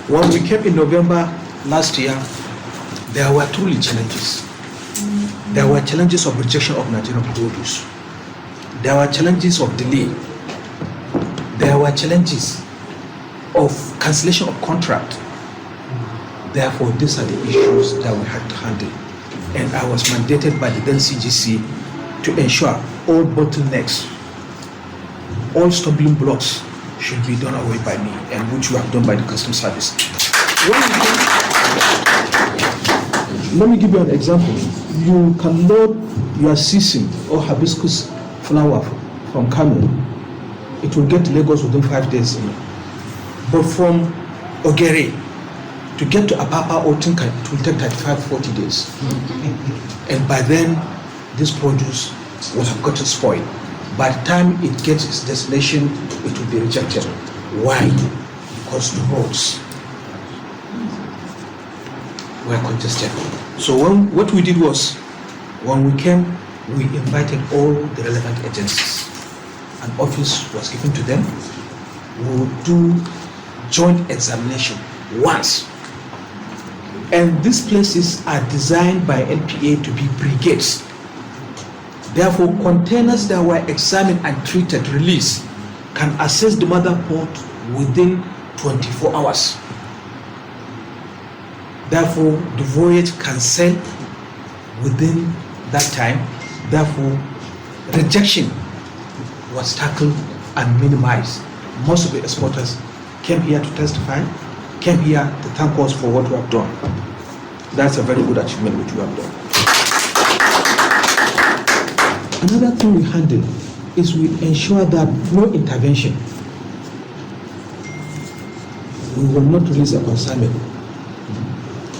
When we came in November last year, there were truly challenges. There were challenges of rejection of Nigerian produce. There were challenges of delay. There were challenges of cancellation of contract. Therefore, these are the issues that we had to handle. And I was mandated by the then CGC to ensure all bottlenecks, all stumbling blocks should be done away by me, and which we have done by the Customs Service. Let me give you an example. You can load your sesame or hibiscus flower from Kano. It will get to Lagos within 5 days. But from Ogere to get to Apapa or Tinka, it will take 35-40 days. And by then, this produce will have gotten spoiled. By the time it gets its destination, it will be rejected. Why? Because the roads were congested. So what we did was, when we came, we invited all the relevant agencies. An office was given to them. We would do joint examination once. And these places are designed by NPA to be brigades. Therefore, containers that were examined and treated, released, can access the mother port within 24 hours. Therefore, the voyage can sail within that time. Therefore, rejection was tackled and minimized. Most of the exporters came here to testify, came here to thank us for what we have done. That's a very good achievement which we have done. Another thing we handle is we ensure that no intervention. We will not release a consignment.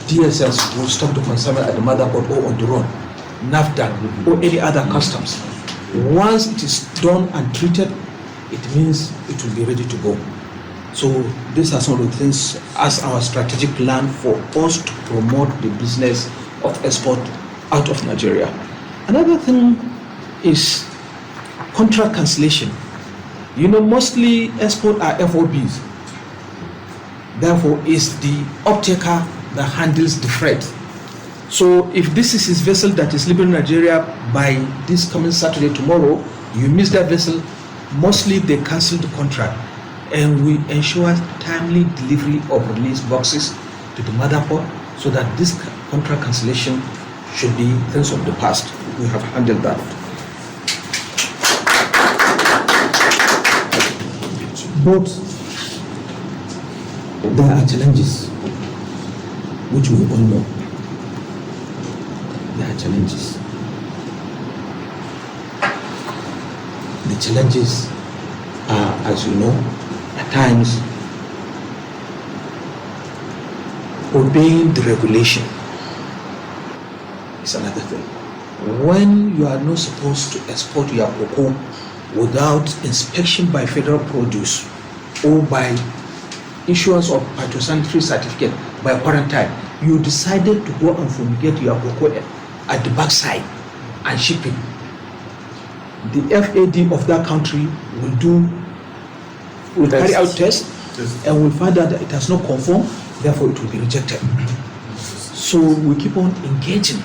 DSS will stop the consignment at the mother port or on the road, NAFTA or any other customs. Once it is done and treated, it means it will be ready to go. So these are some of the things as our strategic plan for us to promote the business of export out of Nigeria. Another thing is contract cancellation. You know, mostly export are FOBs. Therefore, it's the uptaker that handles the freight. So if this is his vessel that is leaving Nigeria by this coming Saturday, tomorrow, you miss that vessel, mostly they cancel the contract. And we ensure timely delivery of release boxes to the mother port so that this contract cancellation should be things of the past. We have handled that. But there are challenges which we all know. There are challenges. The challenges are, as you know, at times obeying the regulation is another thing. When you are not supposed to export your cocoa without inspection by federal produce or by issuance of phytosanitary certificate by quarantine, you decided to go and fumigate your cocoa at the backside and ship it. The FAD of that country will carry out tests and will find out that it has not conformed, therefore it will be rejected. So we keep on engaging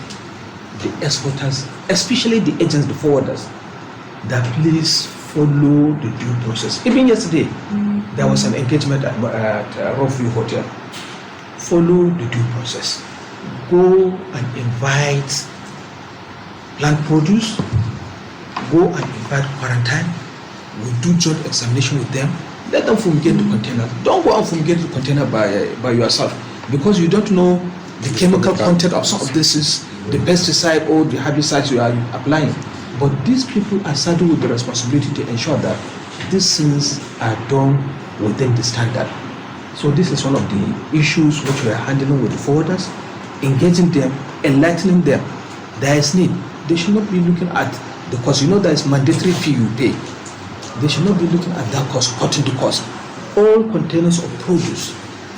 the exporters, especially the agents, the forwarders, that please follow the due process. Even yesterday, there was an engagement at Rockview Hotel. Follow the due process. Go and invite plant produce, go and invite quarantine. We do joint examination with them. Let them fumigate the container. Don't go and fumigate the container by yourself, because you don't know the chemical content of some of this is the pesticide or the herbicides you are applying. But these people are saddled with the responsibility to ensure that these things are done within the standard. So this is one of the issues which we are handling with the forwarders, engaging them, enlightening them. There is need. They should not be looking at the cost. You know, there is mandatory fee you pay. They should not be looking at that cost, cutting the cost. All containers of produce,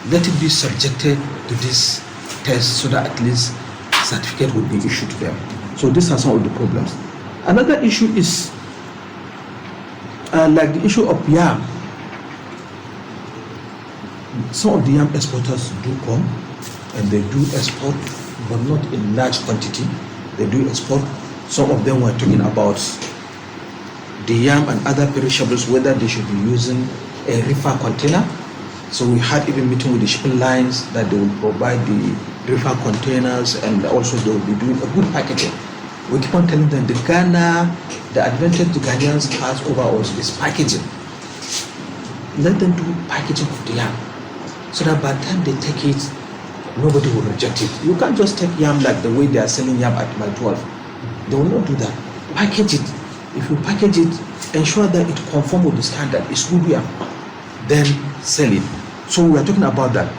let it be subjected to this test so that at least certificate will be issued to them. So these are some of the problems. Another issue is like the issue of yam. some of the yam exporters do come and they do export, but not in large quantity. They do export. Some of them were talking about the yam and other perishables, whether they should be using a reefer container. So we had even meeting with the shipping lines that they will provide the reefer containers, and also they will be doing a good packaging. We keep on telling them the advantage the Ghanaians has over us is packaging. Let them do packaging of the yam, so that by the time they take it, nobody will reject it. You can't just take yam like the way they are selling yam at my 12. They will not do that. Package it. If you package it, ensure that it conforms with the standard. It's good yam. Then sell it. So we are talking about that.